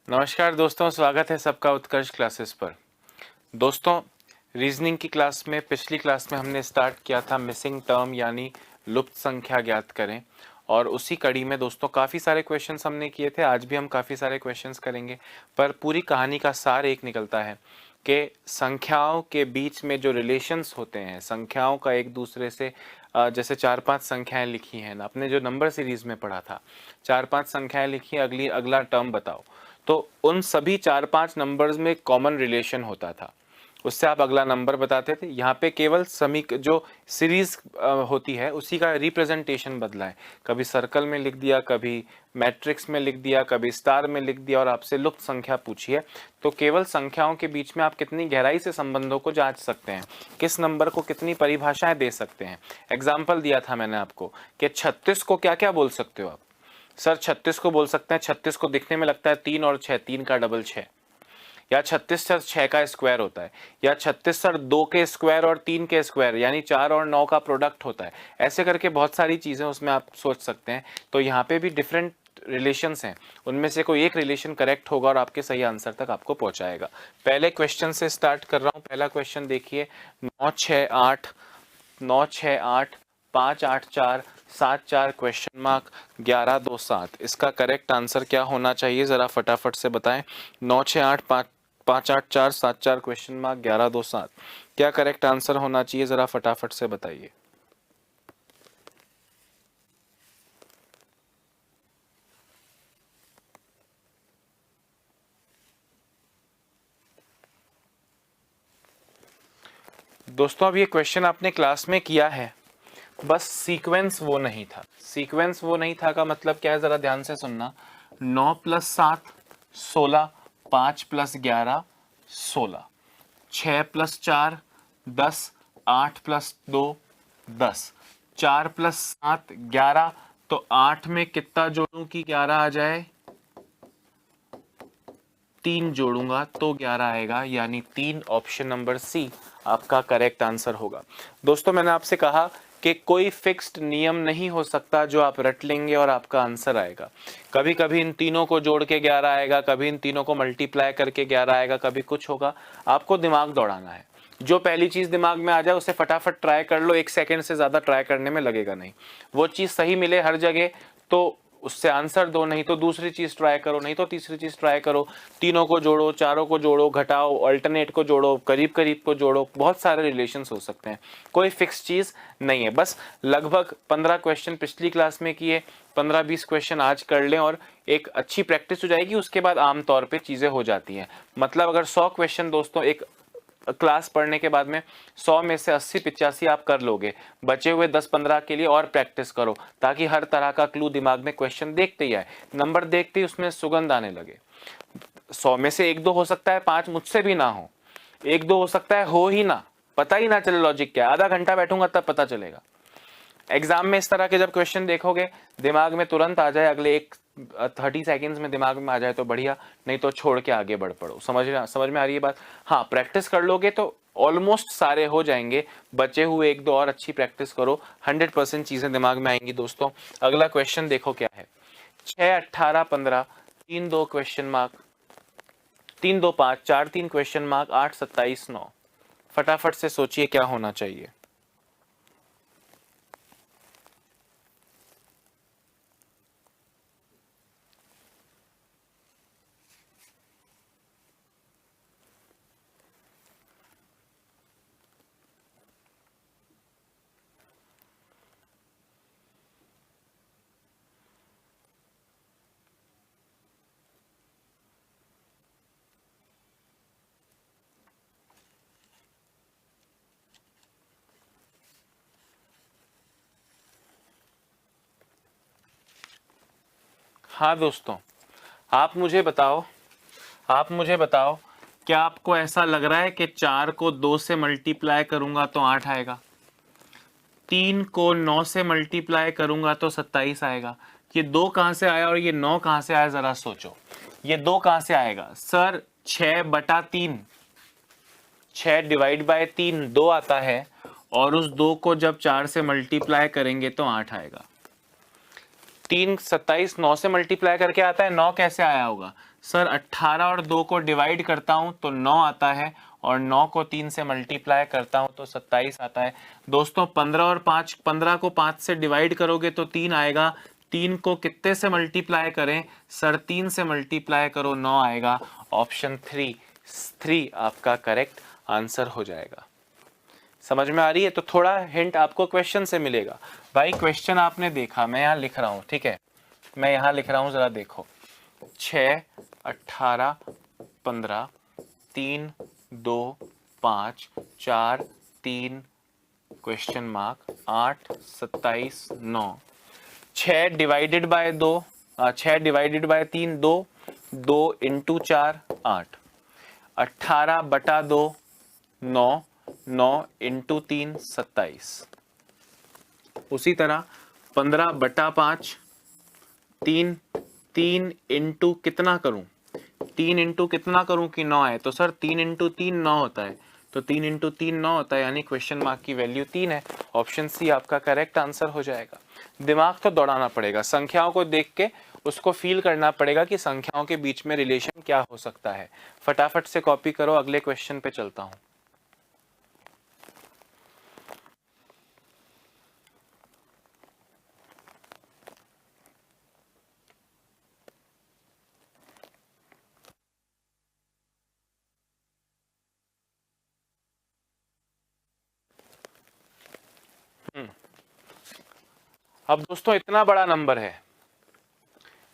नमस्कार दोस्तों, स्वागत है सबका उत्कर्ष क्लासेस पर। दोस्तों, रीजनिंग की क्लास में पिछली क्लास में हमने स्टार्ट किया था मिसिंग टर्म यानी लुप्त संख्या ज्ञात करें, और उसी कड़ी में दोस्तों काफ़ी सारे क्वेश्चंस हमने किए थे। आज भी हम काफ़ी सारे क्वेश्चंस करेंगे, पर पूरी कहानी का सार एक निकलता है कि संख्याओं के बीच में जो रिलेशंस होते हैं, संख्याओं का एक दूसरे से जैसे 4-5 संख्याएं लिखी हैं, आपने जो नंबर सीरीज में पढ़ा था, 4-5 संख्याएं लिखी, अगला टर्म बताओ, तो उन सभी 4-5 नंबर्स में कॉमन रिलेशन होता था, उससे आप अगला नंबर बताते थे। यहाँ पे केवल जो सीरीज होती है उसी का रिप्रेजेंटेशन बदला है, कभी सर्कल में लिख दिया, कभी मैट्रिक्स में लिख दिया, कभी स्टार में लिख दिया, और आपसे लुप्त संख्या पूछी है। तो केवल संख्याओं के बीच में आप कितनी गहराई से संबंधों को जांच सकते हैं, किस नंबर को कितनी परिभाषाएं दे सकते हैं। एग्जाम्पल दिया था मैंने आपको कि 36 को क्या क्या बोल सकते हो आप। सर 36 को बोल सकते हैं, 36 को दिखने में लगता है 3 और 6, 3 का डबल 6, या 36 सर 6 का स्क्वायर होता है, या 36 सर 2 के स्क्वायर और 3 के स्क्वायर यानी 4 और 9 का प्रोडक्ट होता है। ऐसे करके बहुत सारी चीज़ें उसमें आप सोच सकते हैं। तो यहाँ पे भी डिफरेंट रिलेशंस हैं, उनमें से कोई एक रिलेशन करेक्ट होगा और आपके सही आंसर तक आपको पहुंचाएगा। पहले क्वेश्चन से स्टार्ट कर रहा हूँ। पहला क्वेश्चन देखिए, 9 6 8, 9 6 8, 5 8 4, 7 4 क्वेश्चन मार्क, 11 2 7। इसका करेक्ट आंसर क्या होना चाहिए, ज़रा फटाफट से बताएं। 9 6 8 5 5 8 4 7 4 क्वेश्चन मार्क, 11 2 7, क्या करेक्ट आंसर होना चाहिए, ज़रा फटाफट से बताइए। दोस्तों, अब ये क्वेश्चन आपने क्लास में किया है, बस सीक्वेंस वो नहीं था। सीक्वेंस वो नहीं था का मतलब क्या है, ज़रा ध्यान से सुनना। 9 + 7 16, 5 + 11 16, 6 + 4 10, 8 + 2 10, 4 + 7 11। तो 8 में कितना जोड़ूं कि 11 आ जाए, 3 जोड़ूंगा तो 11 आएगा, यानी 3, ऑप्शन नंबर सी आपका करेक्ट आंसर होगा। दोस्तों, मैंने आपसे कहा कि कोई फिक्स्ड नियम नहीं हो सकता जो आप रट लेंगे और आपका आंसर आएगा। कभी कभी इन तीनों को जोड़ के 11 आएगा, कभी इन तीनों को मल्टीप्लाई करके 11 आएगा, कभी कुछ होगा। आपको दिमाग दौड़ाना है, जो पहली चीज दिमाग में आ जाए उसे फटाफट ट्राई कर लो, 1 सेकंड से ज्यादा ट्राई करने में लगेगा नहीं। वो चीज सही मिले हर जगह तो उससे आंसर दो, नहीं तो दूसरी चीज ट्राई करो, नहीं तो तीसरी चीज ट्राई करो। तीनों को जोड़ो, चारों को जोड़ो, घटाओ, अल्टरनेट को जोड़ो, करीब करीब को जोड़ो, बहुत सारे रिलेशंस हो सकते हैं। कोई फिक्स चीज नहीं है। बस लगभग 15 क्वेश्चन पिछली क्लास में किए, 15-20 क्वेश्चन आज कर लें और एक अच्छी प्रैक्टिस हो जाएगी। उसके बाद आमतौर पे चीजें हो जाती हैं। मतलब अगर 100 क्वेश्चन दोस्तों एक क्लास पढ़ने के बाद में 100 में से 80-85 आप कर लोगे, बचे हुए 10-15 के लिए और प्रैक्टिस करो, ताकि हर तरह का क्लू दिमाग में क्वेश्चन देखते ही आए, नंबर देखते ही उसमें सुगंध आने लगे। 100 में से 1-2 हो सकता है, 5 मुझसे भी ना हो, 1-2 हो सकता है हो ही ना, पता ही ना चले लॉजिक क्या है। आधा घंटा बैठूंगा तब पता चलेगा। एग्जाम में इस तरह के जब क्वेश्चन देखोगे, दिमाग में तुरंत आ जाए, अगले 30 सेकेंड्स में दिमाग में आ जाए तो बढ़िया, नहीं तो छोड़ के आगे बढ़ पड़ो। समझ में आ रही है बात। हाँ, प्रैक्टिस कर लोगे तो ऑलमोस्ट सारे हो जाएंगे। बचे हुए 1-2 और अच्छी प्रैक्टिस करो, 100% चीजें दिमाग में आएंगी। दोस्तों, अगला क्वेश्चन देखो क्या है। 6 18 15, 3 2 क्वेश्चन मार्क, 3 2 5, 4 3 क्वेश्चन मार्क, 8 27 9। फटाफट से सोचिए क्या होना चाहिए। हाँ दोस्तों, आप मुझे बताओ, क्या आपको ऐसा लग रहा है कि 4 को 2 से मल्टीप्लाई करूंगा तो 8 आएगा, 3 को 9 से मल्टीप्लाई करूंगा तो 27 आएगा? ये 2 कहां से आया और ये 9 कहां से आया, जरा सोचो। ये 2 कहां से आएगा सर? 6/3, 6 डिवाइड बाय 3 2 आता है, और उस 2 को जब 4 से मल्टीप्लाई करेंगे तो 8 आएगा। 3 27 9 से मल्टीप्लाई करके आता है, 9 कैसे आया होगा सर? 18 और 2 को डिवाइड करता हूं तो 9 आता है, और 9 को 3 से मल्टीप्लाई करता हूं तो 27 आता है। दोस्तों 15 और 5, 15 को 5 से डिवाइड करोगे तो 3 आएगा, 3 को कितने से मल्टीप्लाई करें सर? 3 से मल्टीप्लाई करो, 9 आएगा। ऑप्शन 3 आपका करेक्ट आंसर हो जाएगा। समझ में आ रही है? तो थोड़ा हिंट आपको क्वेश्चन से मिलेगा। भाई क्वेश्चन आपने देखा, मैं यहाँ लिख रहा हूँ, ठीक है, मैं यहाँ लिख रहा हूँ, जरा देखो। 6 18 15 3 2 5 4 3 question mark 8 27 9। 6 divided by 2, 6 divided by 3 2, 2 into 4 8, 18 बटा 2 9, 9 इंटू 3 27। उसी तरह 15 बटा 5 3, 3 इंटू कितना करूं? 3 इंटू कितना करूं कि 9 आए? तो सर 3 इंटू 3 9 होता है, तो 3 इंटू 3 9 होता है, यानी क्वेश्चन मार्क की वैल्यू 3 है। ऑप्शन सी आपका करेक्ट आंसर हो जाएगा। दिमाग तो दौड़ाना पड़ेगा, संख्याओं को देख के उसको फील करना पड़ेगा कि संख्याओं के बीच में रिलेशन क्या हो सकता है। फटाफट से कॉपी करो, अगले क्वेश्चन पे चलता हूं। अब दोस्तों इतना बड़ा नंबर है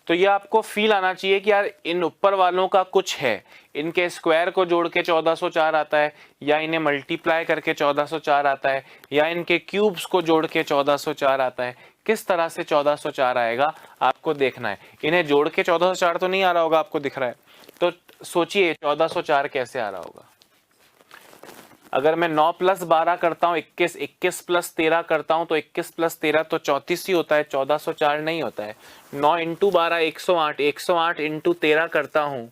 तो ये आपको फील आना चाहिए कि यार इन ऊपर वालों का कुछ है, इनके स्क्वायर को जोड़ के 1404 आता है, या इन्हें मल्टीप्लाई करके 1404 आता है, या इनके क्यूब्स को जोड़ के 1404 आता है। किस तरह से 1404 आएगा आपको देखना है। इन्हें जोड़ के 1404 तो नहीं आ रहा होगा, आपको दिख रहा है, तो सोचिए 1404 कैसे आ रहा होगा। अगर मैं 9 प्लस 12 करता हूँ 21, 21 प्लस 13 करता हूँ तो 21 प्लस 13 तो 34 ही होता है, 1404 नहीं होता है। 9 इंटू 12 108, 108 इंटू 13 करता हूँ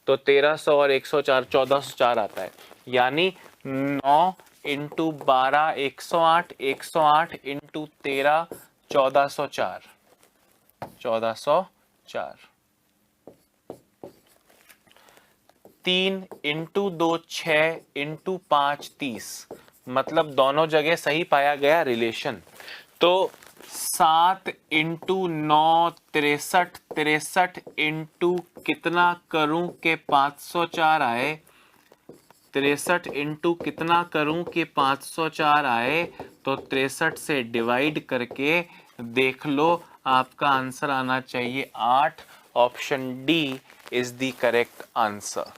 तो 1300 और 104 1404 आता है। यानी 9 इंटू 12 108, 108 इंटू 13 1404, 1404। 3 इंटू 2 6 इंटू 5 30, मतलब दोनों जगह सही पाया गया रिलेशन। तो 7 इंटू 9 63, 63 इंटू कितना करूं के 504 आए? 63 इंटू कितना करूं कि 504 आए? तो 63 से डिवाइड करके देख लो, आपका आंसर आना चाहिए 8। Option D is the correct answer.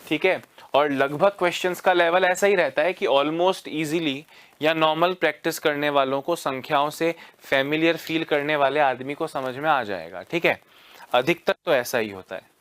ठीक है, और लगभग क्वेश्चंस का लेवल ऐसा ही रहता है कि ऑलमोस्ट इजीली या नॉर्मल प्रैक्टिस करने वालों को, संख्याओं से फैमिलियर फील करने वाले आदमी को समझ में आ जाएगा। ठीक है, अधिकतर तो ऐसा ही होता है।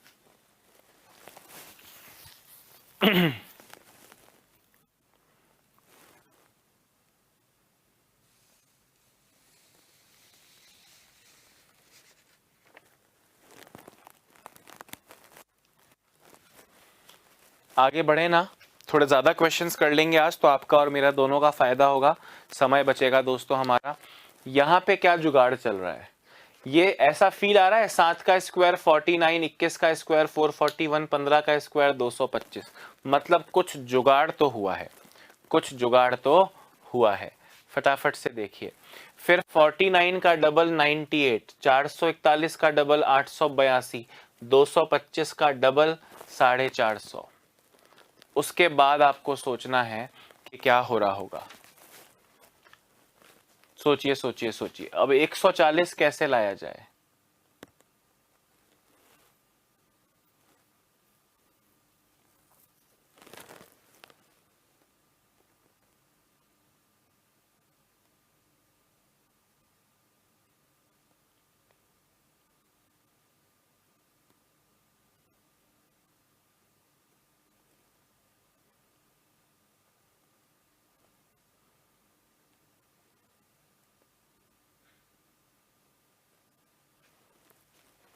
आगे बढ़े ना, थोड़े ज़्यादा क्वेश्चंस कर लेंगे आज, तो आपका और मेरा दोनों का फ़ायदा होगा, समय बचेगा दोस्तों हमारा। यहाँ पे क्या जुगाड़ चल रहा है? ये ऐसा फील आ रहा है 7 का स्क्वायर 49, 21 का स्क्वायर 441, 15 का स्क्वायर 225, मतलब कुछ जुगाड़ तो हुआ है, कुछ जुगाड़ तो हुआ है। फटाफट से देखिए। फिर 49 का डबल 98, 441 का डबल 882, 225 का डबल 450। उसके बाद आपको सोचना है कि क्या हो रहा होगा। सोचिए सोचिए सोचिए, अब 140 कैसे लाया जाए?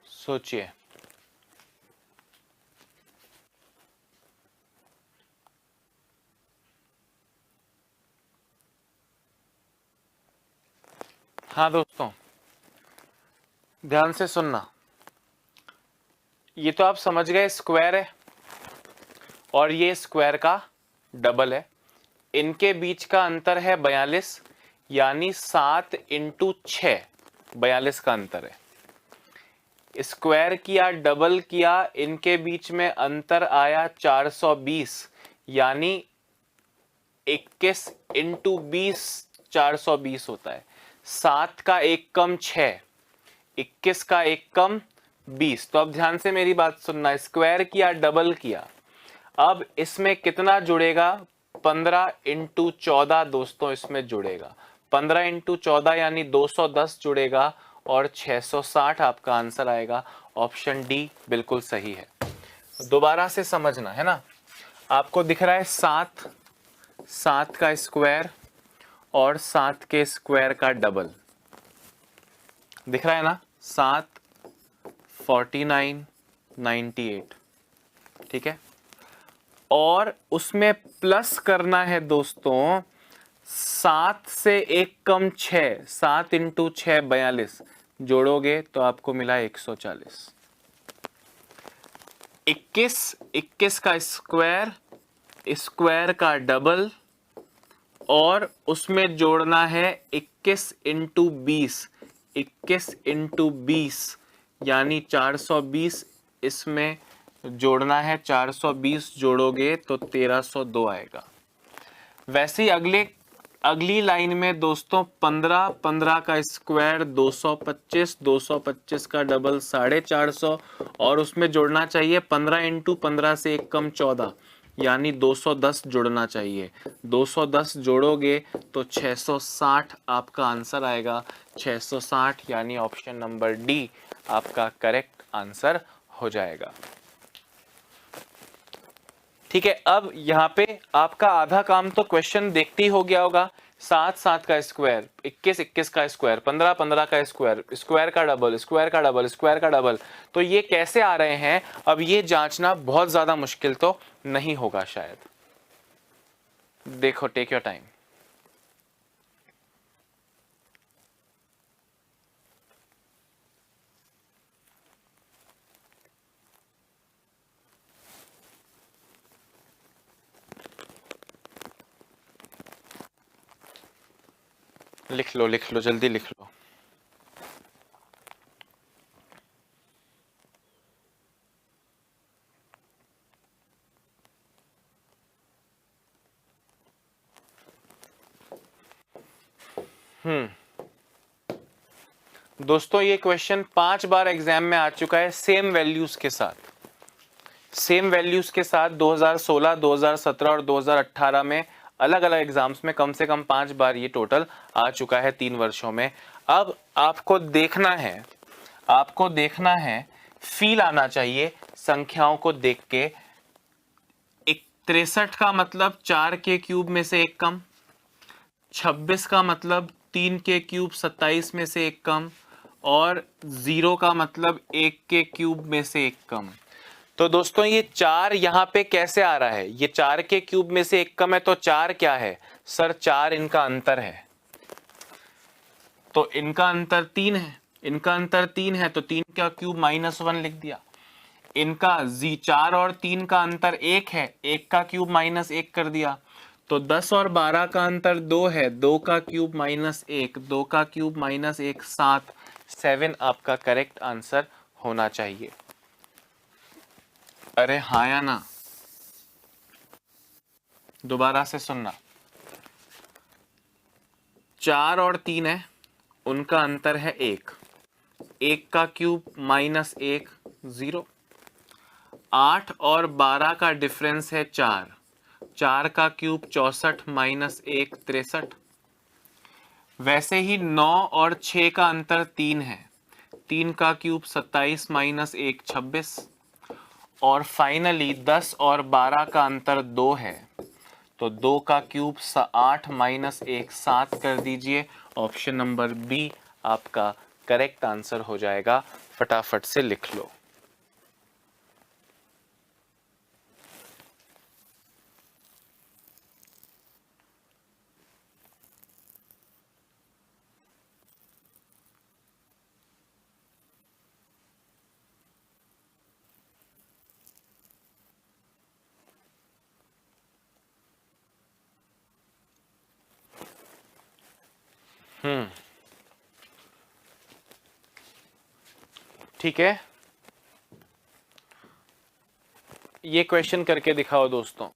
सोचिए। हाँ दोस्तों, ध्यान से सुनना, ये तो आप समझ गए स्क्वायर है और ये स्क्वायर का डबल है, इनके बीच का अंतर है 42, यानी 7 इंटू 6 42 का अंतर है। स्क्वायर किया, डबल किया, इनके बीच में अंतर आया 420, यानी 21 इंटू 20 420 होता है। 7 का एक कम 6, 21 का एक कम 20। तो अब ध्यान से मेरी बात सुनना, स्क्वायर किया, डबल किया, अब इसमें कितना जुड़ेगा? 15 इंटू 14 दोस्तों इसमें जुड़ेगा, 15 इंटू 14 यानी 210 जुड़ेगा और 660 आपका आंसर आएगा। ऑप्शन डी बिल्कुल सही है। दोबारा से समझना है ना, आपको दिख रहा है 7, 7 का स्क्वायर और 7 के स्क्वायर का डबल दिख रहा है ना, 7 49 98, ठीक है। और उसमें प्लस करना है दोस्तों, 7 से एक कम 6, 7 इंटू 6 42, जोड़ोगे तो आपको मिला 140। 21 का स्क्वायर, स्क्वायर का डबल, और उसमें जोड़ना है 21 इंटू 20, 21 इंटू 20 यानी 420, इसमें जोड़ना है 420, जोड़ोगे तो 1302 आएगा। वैसे ही अगली लाइन में दोस्तों 15, 15 का स्क्वायर 225, 225 का डबल 450, और उसमें जोड़ना चाहिए 15 इंटू 15 से एक कम 14, यानी 210 जोड़ना चाहिए। 210 जोड़ोगे तो 660 आपका आंसर आएगा। 660 यानी ऑप्शन नंबर डी आपका करेक्ट आंसर हो जाएगा। ठीक है, अब यहाँ पे आपका आधा काम तो क्वेश्चन देखते ही हो गया होगा। 7 7 का स्क्वायर, 21 21 का स्क्वायर, 15 15 का स्क्वायर, स्क्वायर का डबल, स्क्वायर का डबल, स्क्वायर का डबल, तो ये कैसे आ रहे हैं? अब ये जांचना बहुत ज्यादा मुश्किल तो नहीं होगा शायद। देखो, टेक योर टाइम। लिख लो लिख लो, जल्दी लिख लो। दोस्तों ये क्वेश्चन 5 बार एग्जाम में आ चुका है सेम वैल्यूज के साथ। सेम वैल्यूज के साथ 2016, 2017 और 2018 में अलग अलग एग्जाम्स में कम से कम 5 बार ये टोटल आ चुका है 3 वर्षों में। अब आपको देखना है, फील आना चाहिए संख्याओं को देख के। 63 का मतलब 4 के क्यूब में से एक कम, 26 का मतलब 3 के क्यूब 27 में से एक कम, और 0 का मतलब 1 के क्यूब में से एक कम। तो दोस्तों ये 4 यहां पे कैसे आ रहा है? ये 4 के क्यूब में से एक कम है, तो 4 क्या है सर? 4 इनका अंतर है, तो इनका अंतर 3 है, इनका अंतर 3 है, तो 3 का क्यूब -1 लिख दिया। इनका 4 और 3 का अंतर 1 है, 1 का क्यूब -1 कर दिया। तो 10 और 12 का अंतर 2 है, 2 का क्यूब -1, 2 का क्यूब -1 7, 7 आपका करेक्ट आंसर होना चाहिए। अरे हाँ या ना? दोबारा से सुनना, 4 और 3 है, उनका अंतर है 1, 1 का क्यूब -1 0, 8 और 12 का डिफरेंस है 4, 4 का क्यूब 64 -1 63। वैसे ही 9 और 6 का अंतर 3 है, 3 का क्यूब 27 -1 26। और फाइनली 10 और 12 का अंतर 2 है, तो 2 का क्यूब 8 -1 7 कर दीजिए। ऑप्शन नंबर बी आपका करेक्ट आंसर हो जाएगा। फटाफट से लिख लो। ठीक है, ये क्वेश्चन करके दिखाओ दोस्तों।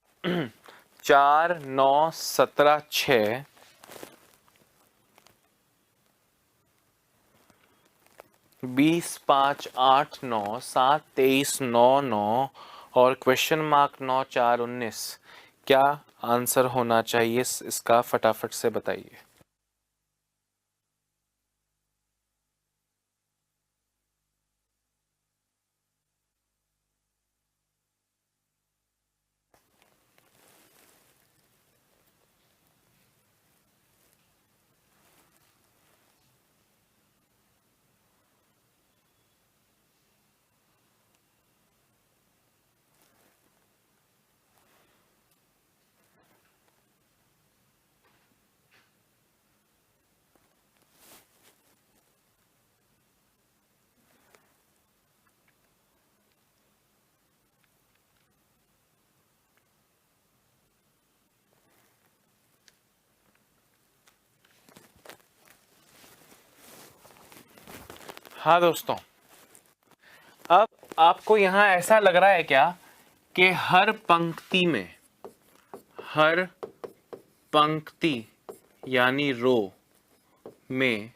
4 9 17 6 20 5 8 9 7 23 9 9 और क्वेश्चन मार्क 9 4 19, क्या आंसर होना चाहिए इसका फटाफट से बताइए। हाँ दोस्तों, अब आपको यहां ऐसा लग रहा है क्या कि हर पंक्ति यानी रो में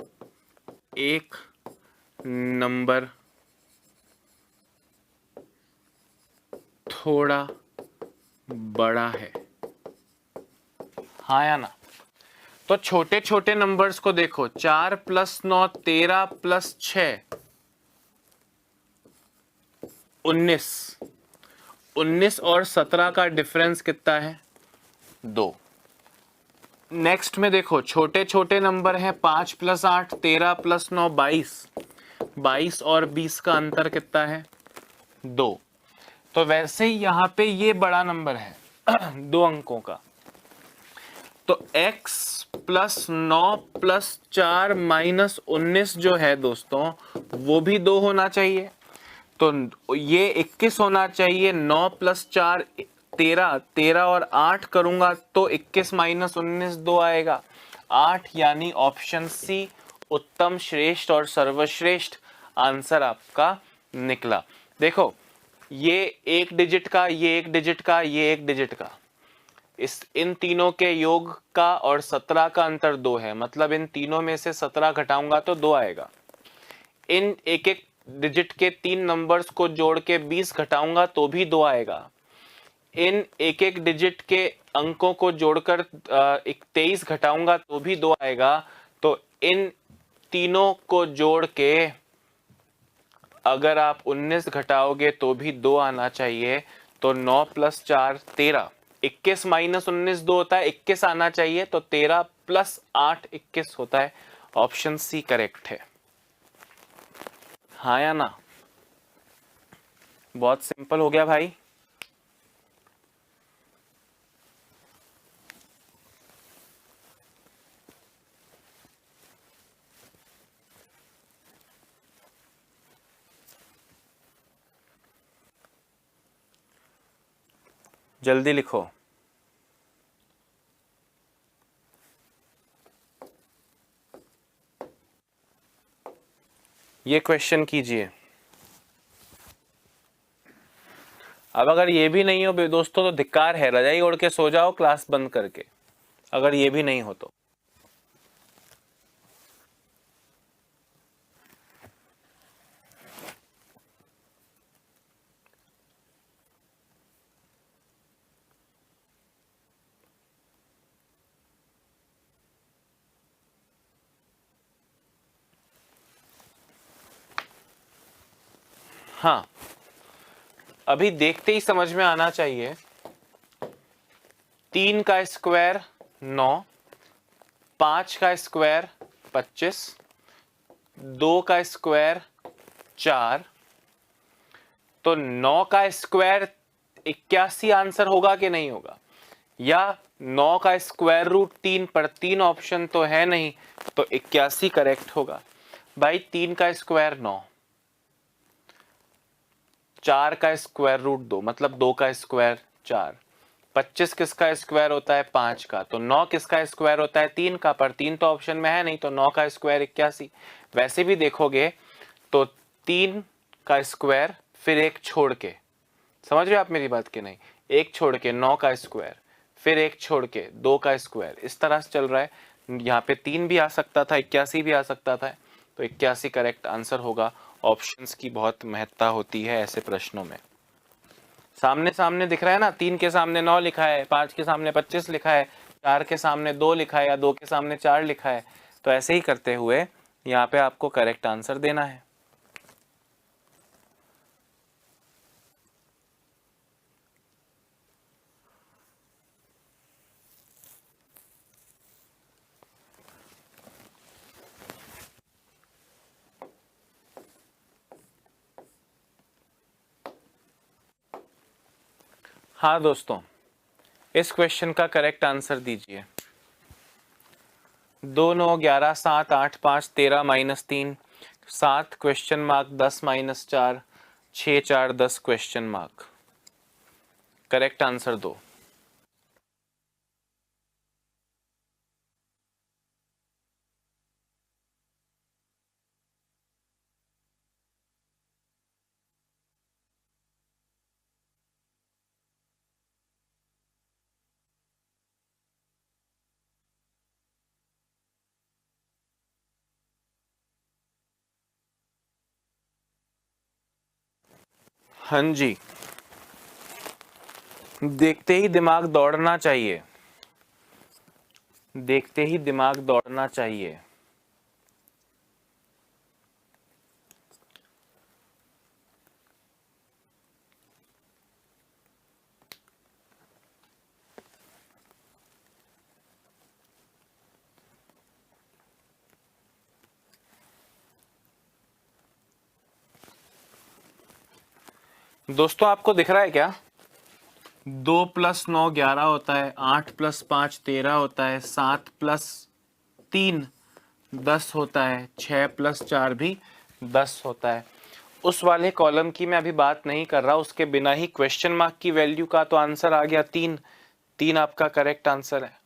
एक नंबर थोड़ा बड़ा है, हाँ या ना। तो छोटे छोटे नंबर्स को देखो, 4 + 9 13 + 6 19, 19 और 17 का डिफरेंस कितना है, 2। नेक्स्ट में देखो, छोटे छोटे नंबर हैं, 5 + 8 13 + 9 22, 22 और 20 का अंतर कितना है, 2। तो वैसे ही यहां पे ये बड़ा नंबर है 2 अंकों का, तो x + 9 + 4 - 19 जो है दोस्तों, वो भी 2 होना चाहिए। तो ये 21 होना चाहिए। 9 + 4 13, 13 और 8 करूंगा तो 21 - 19 2 आएगा, 8, यानी ऑप्शन सी उत्तम, श्रेष्ठ और सर्वश्रेष्ठ आंसर आपका निकला। देखो, ये एक डिजिट का, ये एक डिजिट का, ये एक डिजिट का, इन तीनों के योग का और 17 का अंतर 2 है, मतलब इन तीनों में से 17 घटाऊंगा तो 2 आएगा। इन एक एक डिजिट के 3 नंबर्स को जोड़ के 20 घटाऊंगा तो भी 2 आएगा। इन एक एक डिजिट के अंकों को जोड़कर 23 घटाऊंगा तो भी 2 आएगा। तो इन तीनों को जोड़ के अगर आप 19 घटाओगे तो भी 2 आना चाहिए। तो 9 + 4 13, 21 - 19 2 होता है, 21 आना चाहिए, तो 13 + 8 21 होता है। ऑप्शन सी करेक्ट है, हाँ या ना। बहुत सिंपल हो गया भाई। जल्दी लिखो। ये क्वेश्चन कीजिए। अब अगर ये भी नहीं हो दोस्तों तो धिक्कार है, रजाई ओढ़ के सो जाओ क्लास बंद करके, अगर ये भी नहीं हो तो। हाँ, अभी देखते ही समझ में आना चाहिए। 3 का स्क्वायर 9, 5 का स्क्वायर 25, 2 का स्क्वायर 4, तो 9 का स्क्वायर 81 आंसर होगा कि नहीं होगा, या 9 का स्क्वायर रूट 3 पर 3 ऑप्शन तो है नहीं, तो 81 करेक्ट होगा। भाई 3 का स्क्वायर 9, 4 का स्क्वायर रूट 2 मतलब 2 का स्क्वायर 4, 25 किसका स्क्वायर होता है 5 का, तो 9 किसका स्क्वायर होता है 3 का, पर 3 तो ऑप्शन में है नहीं, तो 9 का स्क्वायर 81। वैसे भी देखोगे तो 3 का स्क्वायर फिर एक छोड़ के, समझ रहे हो आप मेरी बात कि नहीं, एक छोड़ के 9 का स्क्वायर, फिर एक छोड़ के 2 का स्क्वायर, इस तरह से चल रहा है। यहाँ पे 3 भी आ सकता था, 81 भी आ सकता था, तो 81 करेक्ट आंसर होगा। ऑप्शंस की बहुत महत्ता होती है ऐसे प्रश्नों में। सामने सामने दिख रहा है ना, 3 के सामने 9 लिखा है, 5 के सामने 25 लिखा है, 4 के सामने 2 लिखा है, या 2 के सामने 4 लिखा है, तो ऐसे ही करते हुए यहाँ पे आपको करेक्ट आंसर देना है। हाँ दोस्तों, इस क्वेश्चन का करेक्ट आंसर दीजिए। 2 9 11 7 8 5 13 -3 7 question mark 10 -4 6 4 10 question mark. Correct answer दो। हाँ जी, देखते ही दिमाग दौड़ना चाहिए, देखते ही दिमाग दौड़ना चाहिए। दोस्तों आपको दिख रहा है क्या, 2 + 9 11 होता है, 8 + 5 13 होता है, 7 + 3 10 होता है, 6 + 4 भी 10 होता है। उस वाले कॉलम की मैं अभी बात नहीं कर रहा, उसके बिना ही क्वेश्चन मार्क की वैल्यू का तो आंसर आ गया 3। 3 आपका करेक्ट आंसर है।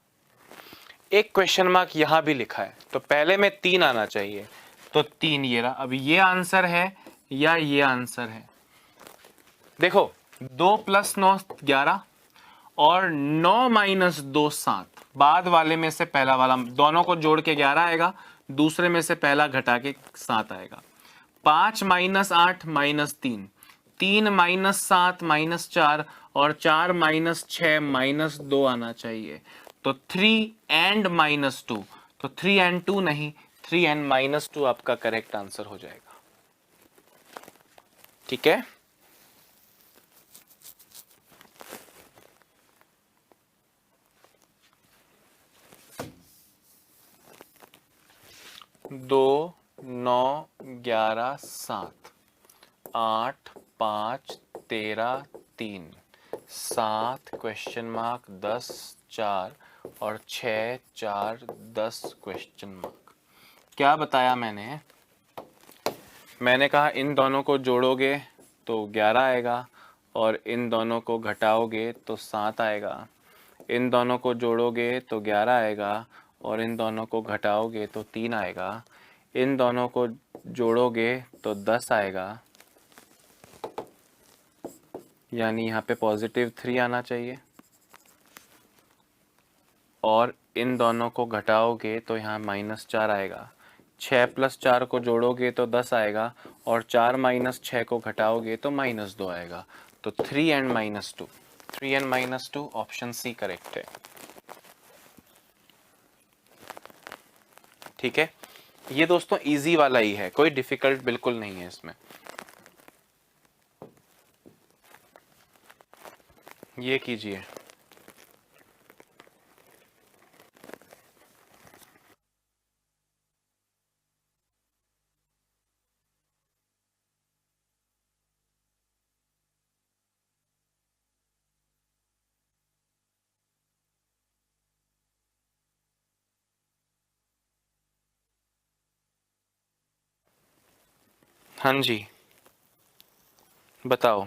एक क्वेश्चन मार्क यहाँ भी लिखा है, तो पहले में 3 आना चाहिए, तो 3 ये रहा। अब ये आंसर है या ये आंसर है, देखो 2 + 9 11 और 9 - 2 7, बाद वाले में से पहला वाला, दोनों को जोड़ के 11 आएगा, दूसरे में से पहला घटा के 7 आएगा। 5 - 8 - 3, 3 - 7 - 4 और 4 - 6 - 2 आना चाहिए, तो 3 एंड -2, तो 3 एंड 2 नहीं, 3 एंड -2 आपका करेक्ट आंसर हो जाएगा। ठीक है, दो 9 11 7 8 5 13 3 7 क्वेश्चन मार्क 10 4 और 6 4 10 क्वेश्चन मार्क। क्या बताया मैंने, मैंने कहा इन दोनों को जोड़ोगे तो 11 आएगा, और इन दोनों को घटाओगे तो 7 आएगा, इन दोनों को जोड़ोगे तो 11 आएगा, और इन दोनों को घटाओगे तो 3 आएगा, इन दोनों को जोड़ोगे तो 10 आएगा, यानी यहाँ पे +3 आना चाहिए, और इन दोनों को घटाओगे तो यहाँ -4 आएगा। 6 + 4 को जोड़ोगे तो 10 आएगा, और 4 - 6 को घटाओगे तो -2 आएगा, तो 3 and -2, 3 and -2 option C correct है। ठीक है, ये दोस्तों इजी वाला ही है, कोई डिफिकल्ट बिल्कुल नहीं है इसमें। ये कीजिए, हाँ जी बताओ,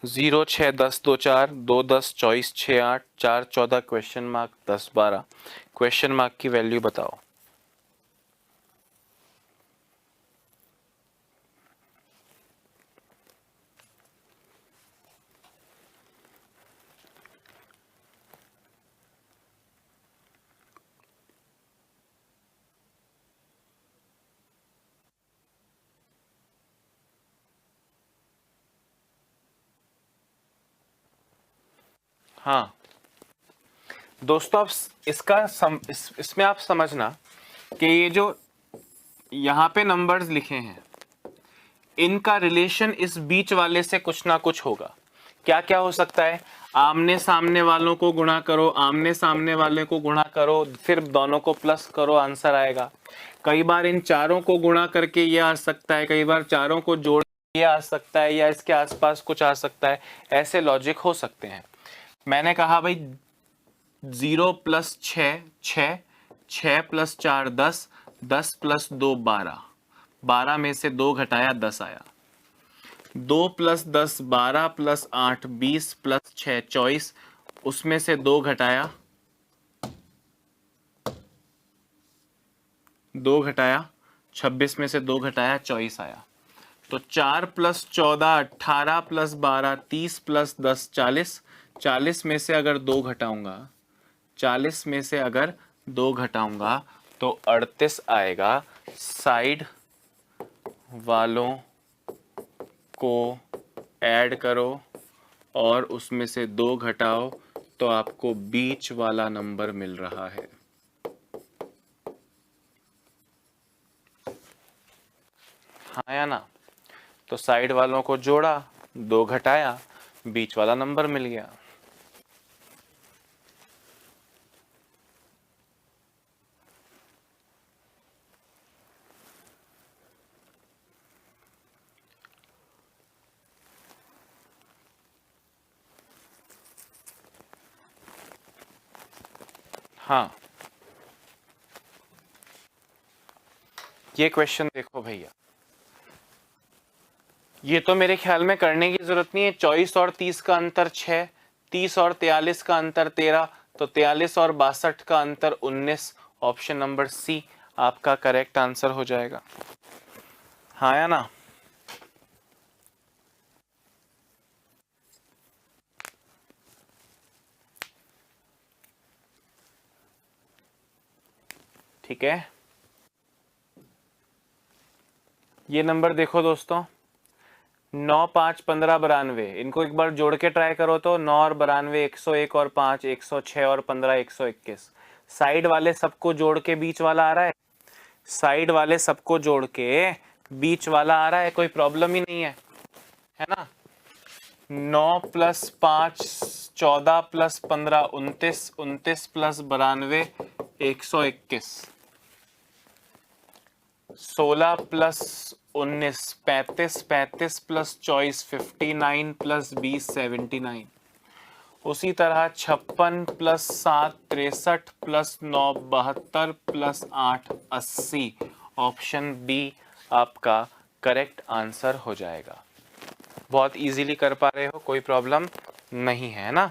0 6 10 2 4 2 10 24 6 8 4 14 क्वेश्चन मार्क 10 12 क्वेश्चन मार्क की वैल्यू बताओ। हाँ दोस्तों, आप इसमें आप समझना कि ये जो यहाँ पे नंबर्स लिखे हैं इनका रिलेशन इस बीच वाले से कुछ ना कुछ होगा। क्या क्या हो सकता है? आमने सामने वालों को गुणा करो, आमने सामने वाले को गुणा करो, फिर दोनों को प्लस करो, आंसर आएगा। कई बार इन चारों को गुणा करके ये आ सकता है, कई बार चारों को जोड़ ये आ सकता है, या इसके आसपास कुछ आ सकता है। ऐसे लॉजिक हो सकते हैं। मैंने कहा भाई 0 प्लस 6 6, 6 प्लस 4 10, 10 प्लस 2 12, 12 में से 2 घटाया 10 आया। 2 प्लस 10 12 प्लस 8 20 प्लस 6 24, उसमें से 2 घटाया 26 में से 2 घटाया 24 आया। तो 4 प्लस 14 18 प्लस 12 30 प्लस 10 40, 40 में से अगर 2 घटाऊंगा 40 में से अगर 2 घटाऊंगा तो 38 आएगा। साइड वालों को ऐड करो और उसमें से 2 घटाओ तो आपको बीच वाला नंबर मिल रहा है। हाँ या ना? तो साइड वालों को जोड़ा, 2 घटाया, बीच वाला नंबर मिल गया। हाँ, ये क्वेश्चन देखो भैया, ये तो मेरे ख्याल में करने की जरूरत नहीं है। 24 और 30 का अंतर 6, 30 और 43 का अंतर 13, तो 43 और 62 का अंतर 19। ऑप्शन नंबर सी आपका करेक्ट आंसर हो जाएगा। हाँ या ना? ठीक है, ये नंबर देखो दोस्तों, 9 5 15 92, इनको एक बार जोड़ के ट्राई करो तो 9 और 92 101 और 5 106 और 15 121। साइड वाले सबको जोड़ के बीच वाला आ रहा है, साइड वाले सबको जोड़ के बीच वाला आ रहा है, कोई प्रॉब्लम ही नहीं है ना? 9 plus 5 14 plus 15 29, 29 plus 92 121, 16 plus 19 35, 35 plus 24 59 plus 20 79। उसी तरह 56 plus 7 63 plus 9 72 plus 8 80। Option B आपका करेक्ट आंसर हो जाएगा। बहुत इजीली कर पा रहे हो, कोई प्रॉब्लम नहीं है ना?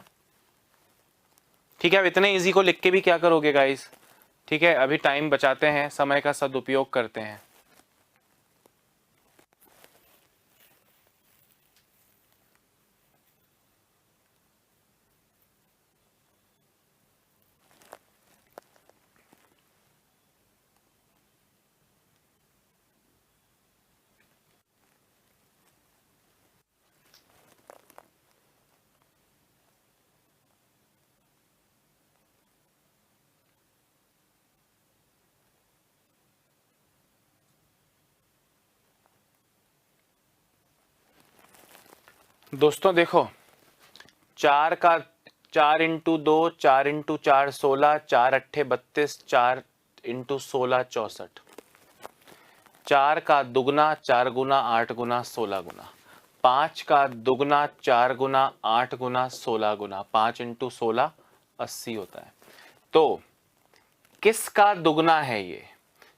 ठीक है, अब इतने इजी को लिख के भी क्या करोगे गाइस? ठीक है, अभी टाइम बचाते हैं, समय का सदुपयोग करते हैं। दोस्तों देखो, 4 का 4 इंटू 2 4 इंटू 4 16, 4 अट्ठे 32, 4 इंटू 16 64। 4 का दुगना 4 गुना 8 गुना 16 गुना। 5 का दुगना 4 गुना 8 गुना 16 गुना, 5 इंटू 16 80 होता है। तो किसका दुगना है ये?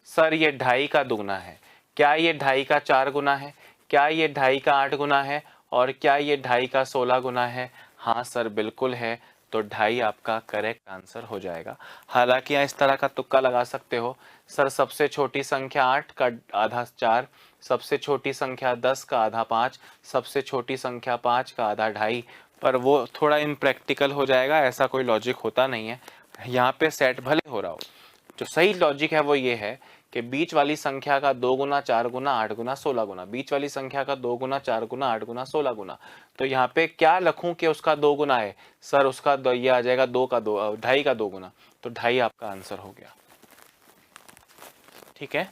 सर ये 2.5 का दुगना है। क्या ये 2.5 का 4 गुना है? क्या ये 2.5 का 8 गुना है? और क्या ये 2.5 का 16 गुना है? हाँ सर बिल्कुल है, तो 2.5 आपका करेक्ट आंसर हो जाएगा। हालांकि यहाँ इस तरह का तुक्का लगा सकते हो, सर सबसे छोटी संख्या 8 का आधा 4, सबसे छोटी संख्या 10 का आधा 5, सबसे छोटी संख्या 5 का आधा 2.5, पर वो थोड़ा इम्प्रैक्टिकल हो जाएगा, ऐसा कोई लॉजिक होता नहीं है। यहाँ पे सेट भले हो रहा हो, जो सही लॉजिक है वो ये है कि बीच वाली संख्या का 2 गुना 4 गुना 8 गुना 16 गुना, बीच वाली संख्या का 2 गुना 4 गुना 8 गुना 16 गुना। तो यहाँ पे क्या लिखूं कि उसका 2 गुना है? सर उसका ये आ जाएगा 2 का 2, 2.5 का 2 गुना, तो 2.5 आपका आंसर हो गया। ठीक है,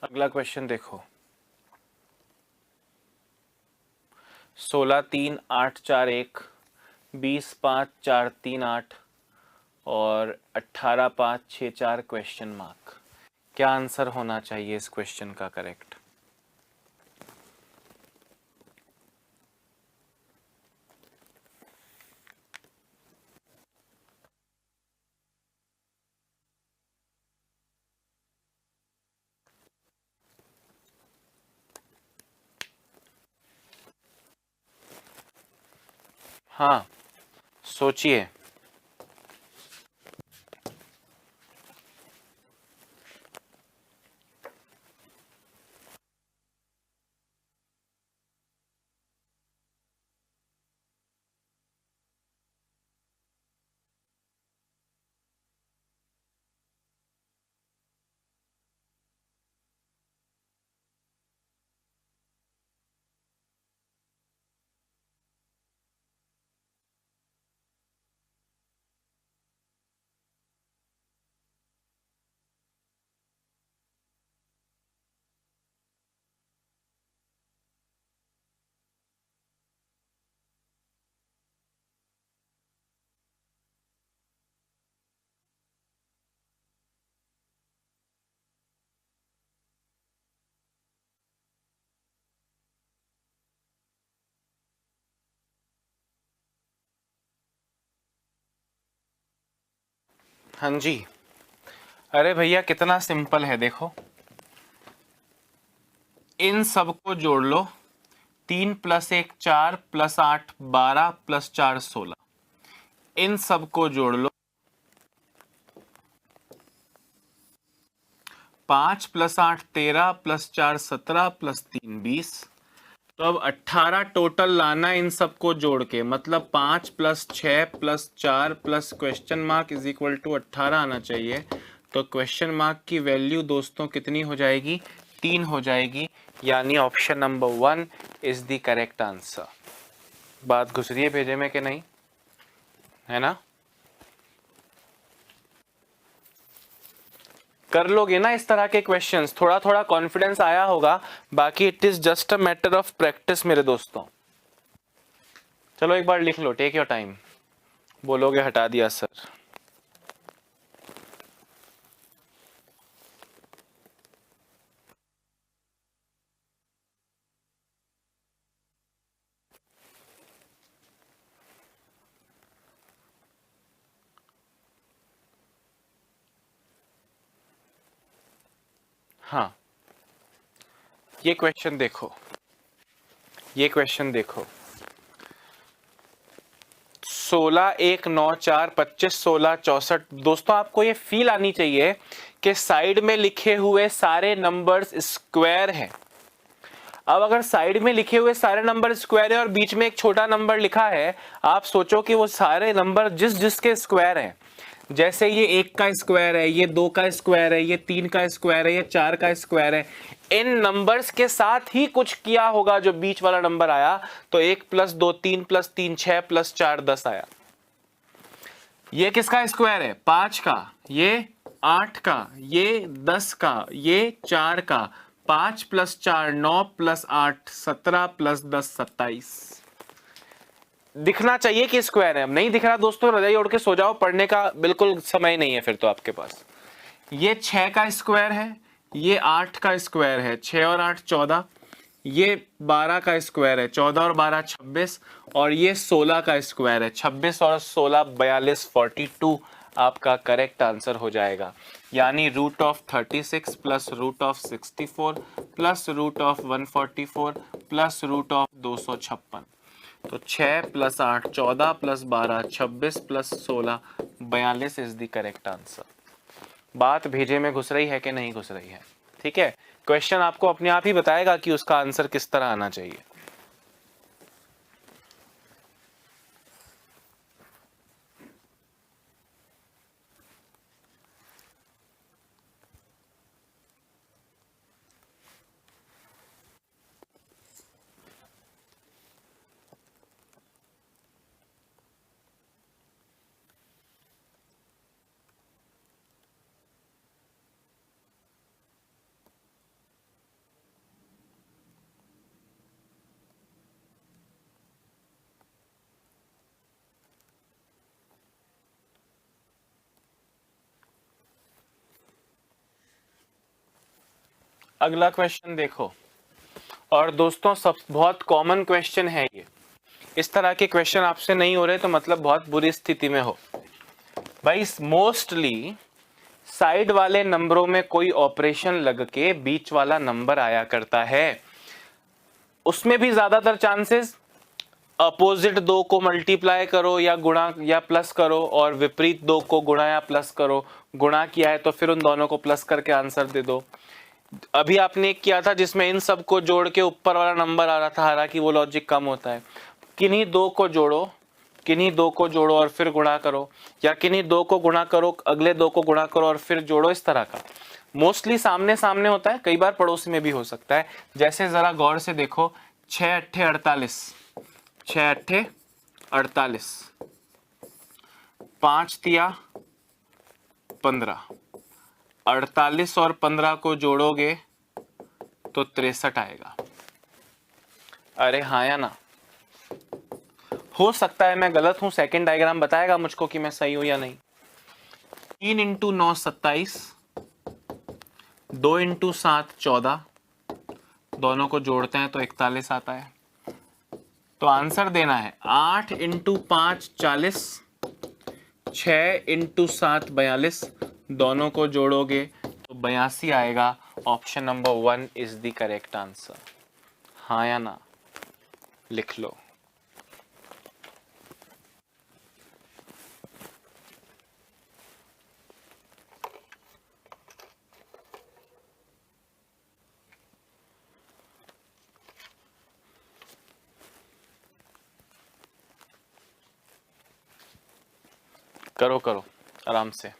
अगला क्वेश्चन देखो। 16 3 8 4 1, 20 5 4 3 8 और 18 5 6 4 क्वेश्चन मार्क। क्या आंसर होना चाहिए इस क्वेश्चन का करेक्ट? हाँ सोचिए। हाँ जी, अरे भैया कितना सिंपल है, देखो इन सबको जोड़ लो। 3 + 1 4 + 8 12 + 4 16, इन सबको जोड़ लो। 5 + 8 13 + 4 17 + 3 20। तो अब 18 टोटल लाना इन सबको जोड़ के, मतलब 5 + 6 + 4 + question mark is equal to 18 आना चाहिए। तो क्वेश्चन मार्क की वैल्यू दोस्तों कितनी हो जाएगी? 3 हो जाएगी, यानी option number 1 is the correct answer. बात घुस रही है भेजे में कि नहीं, है ना? कर लोगे ना इस तरह के क्वेश्चंस, थोड़ा थोड़ा कॉन्फिडेंस आया होगा, बाकी it is just a matter of practice मेरे दोस्तों। चलो एक बार लिख लो, टेक योर टाइम। बोलोगे हटा दिया सर। हाँ ये क्वेश्चन देखो, ये क्वेश्चन देखो। 16 1 9 4 25 16 64। दोस्तों आपको ये फील आनी चाहिए कि साइड में लिखे हुए सारे नंबर्स स्क्वायर हैं। अब अगर साइड में लिखे हुए सारे नंबर स्क्वायर है और बीच में एक छोटा नंबर लिखा है, आप सोचो कि वो सारे नंबर जिस जिसके स्क्वायर हैं, जैसे ये 1 का स्क्वायर है, ये 2 का स्क्वायर है, ये 3 का स्क्वायर है, ये 4 का स्क्वायर है, इन नंबर्स के साथ ही कुछ किया होगा जो बीच वाला नंबर आया। तो 1 + 2 3 + 3 6 + 4 10 आया। ये किसका स्क्वायर है? 5 का, ये 8 का, ये 10 का, ये 4 का। 5 + 4 9 + 8 17 + 10 27। दिखना चाहिए कि स्क्वायर है। अब नहीं दिख रहा दोस्तों, रजाई ओढ़ के सो जाओ, पढ़ने का बिल्कुल समय नहीं है फिर तो आपके पास। ये 6 का स्क्वायर है, ये 8 का स्क्वायर है, 6 और 8 14, ये 12 का स्क्वायर है, 14 और 12 26, और ये 16 का स्क्वायर है, 26 और 16 42, 42 आपका करेक्ट आंसर हो जाएगा। यानी root of 36 plus root of 64 plus root of 144 plus root of 256। तो 6 plus 8 14 plus 12 26 plus 16 42 is the correct answer. बात भेजे में घुस रही है कि नहीं घुस रही है? ठीक है, क्वेश्चन आपको अपने आप ही बताएगा कि उसका आंसर किस तरह आना चाहिए। अगला क्वेश्चन देखो, और दोस्तों सब बहुत कॉमन क्वेश्चन है ये। इस तरह के क्वेश्चन आपसे नहीं हो रहे तो मतलब बहुत बुरी स्थिति में हो भाई। मोस्टली साइड वाले नंबरों में कोई ऑपरेशन लग के बीच वाला नंबर आया करता है, उसमें भी ज्यादातर चांसेस अपोजिट दो को मल्टीप्लाई करो या गुणा या प्लस करो, और विपरीत दो को गुणा या प्लस करो। गुणा किया है तो फिर उन दोनों को प्लस करके आंसर दे दो। अभी आपने एक किया था जिसमें इन सब को जोड़ के ऊपर वाला नंबर आ रहा था, हालांकि वो लॉजिक कम होता है। किन्हीं दो को जोड़ो, किन्हीं दो को जोड़ो और फिर गुणा करो, या किन्हीं दो को गुणा करो, अगले दो को गुणा करो और फिर जोड़ो। इस तरह का मोस्टली सामने सामने होता है, कई बार पड़ोसी में भी हो सकता है। जैसे जरा गौर से देखो, 6 अट्ठे 48, 6 अट्ठे 48, 5 तिया 15, 48 और 15 को जोड़ोगे तो 63 आएगा। अरे हाँ या ना? हो सकता है मैं गलत हूं, सेकंड डायग्राम बताएगा मुझको कि मैं सही हूं या नहीं। 3 इंटू 9 27, 2 इंटू 7 14, दोनों को जोड़ते हैं तो 41 आता है। तो आंसर देना है 8 इंटू 5 40, 6 इंटू 7 42, दोनों को जोड़ोगे तो 82 आएगा। Option number 1 is the correct answer. हाँ या ना? लिख लो। करो करो आराम से।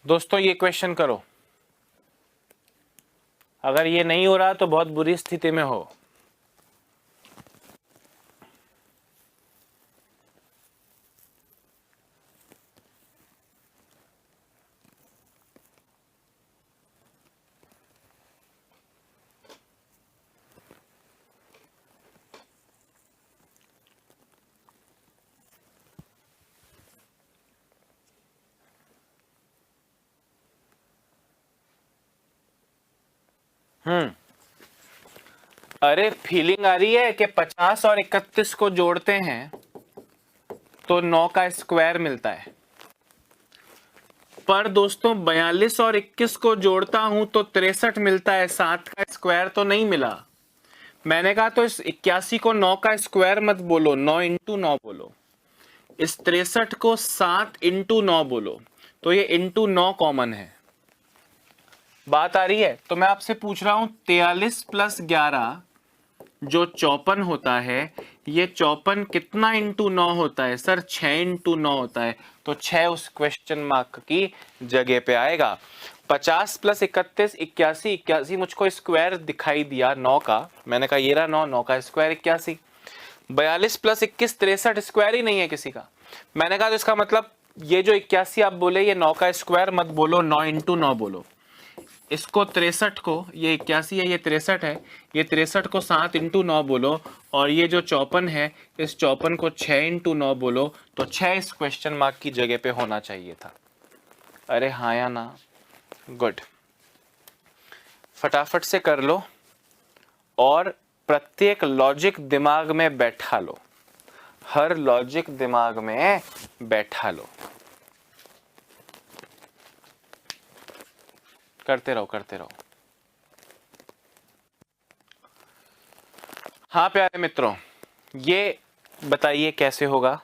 दोस्तों ये क्वेश्चन करो, अगर ये नहीं हो रहा तो बहुत बुरी स्थिति में हो। अरे फीलिंग आ रही है कि 50 और 31 को जोड़ते हैं तो 9 का स्क्वायर मिलता है, पर दोस्तों 42 और 21 को जोड़ता हूं तो 63 मिलता है। 7 का स्क्वायर तो नहीं मिला। मैंने कहा तो इस 81 को 9 का स्क्वायर मत बोलो, 9 इंटू 9 बोलो। इस 63 को 7 इंटू 9 बोलो, तो ये इंटू 9 कॉमन है। बात आ रही है? तो मैं आपसे पूछ रहा हूं 43 प्लस 11 जो 54 होता है, ये 54 कितना इंटू 9 होता है? सर 6 इंटू 9 होता है। तो 6 उस क्वेश्चन मार्क की जगह पे आएगा। 50 प्लस 31 81, 81 मुझको स्क्वायर दिखाई दिया 9 का, मैंने कहा ये रहा 9, 9 का स्क्वायर 81। 42 प्लस 21 63, स्क्वायर ही नहीं है किसी का। मैंने कहा तो इसका मतलब ये जो 81 आप बोले ये 9 का स्क्वायर मत बोलो, 9 इंटू 9 बोलो। इसको 63 को, ये 81 है ये 63 है, ये 63 को 7 इंटू 9 बोलो, और ये जो 54 है इस 54 को 6 इंटू 9 बोलो, तो 6 इस क्वेश्चन मार्क की जगह पे होना चाहिए था। अरे हाँ या ना? गुड, फटाफट से कर लो और प्रत्येक लॉजिक दिमाग में बैठा लो, हर लॉजिक दिमाग में बैठा लो। करते रहो करते रहो। हाँ प्यारे मित्रों, ये बताइए कैसे होगा?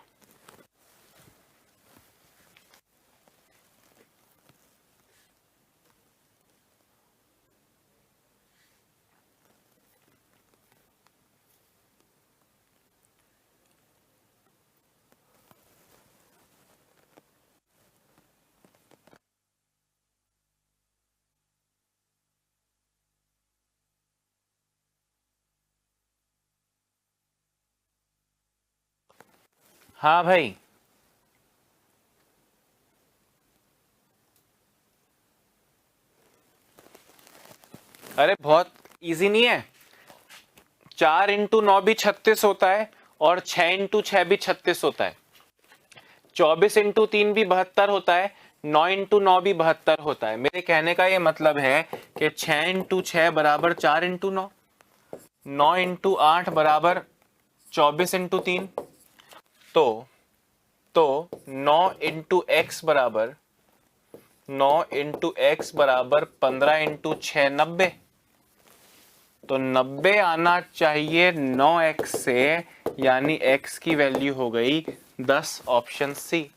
हाँ भाई, अरे बहुत इजी नहीं है। 4 इंटू 9 भी 36 होता है और 6 इंटू 6 भी 36 होता है। 24 इंटू 3 भी 72 होता है, 9 इंटू 9 भी 72 होता है। मेरे कहने का ये मतलब है कि 6 इंटू 6 बराबर 4 इंटू 9, 9 इंटू 8 बराबर 24 इंटू 3, तो 9 इंटू एक्स बराबर 15 इंटू 6 90, तो 90 आना चाहिए 9x से, यानी x की वैल्यू हो गई 10, ऑप्शन सी।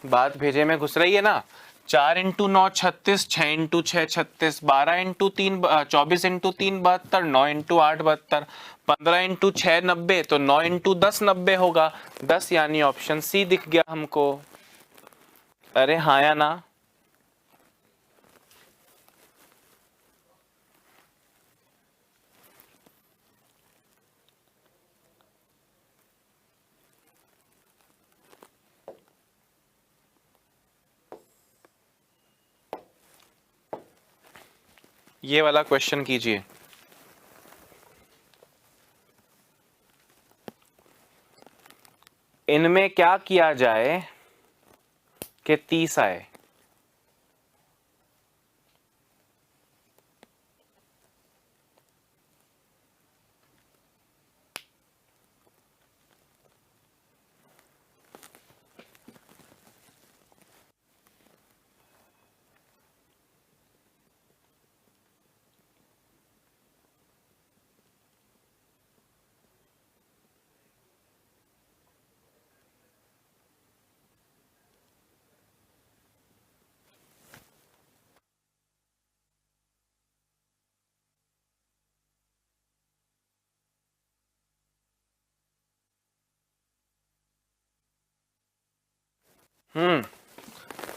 बात भेजे में घुस रही है ना? 4 into 9 36, 6 into 6 36, 12 into 3 24 into 3 72, 9 into 8 72, 15 into 6 90, तो 9 इंटू 10 90 होगा, 10 यानी ऑप्शन सी दिख गया हमको। अरे हाँ या ना? ये वाला क्वेश्चन कीजिए। इनमें क्या किया जाए कि 30 आए?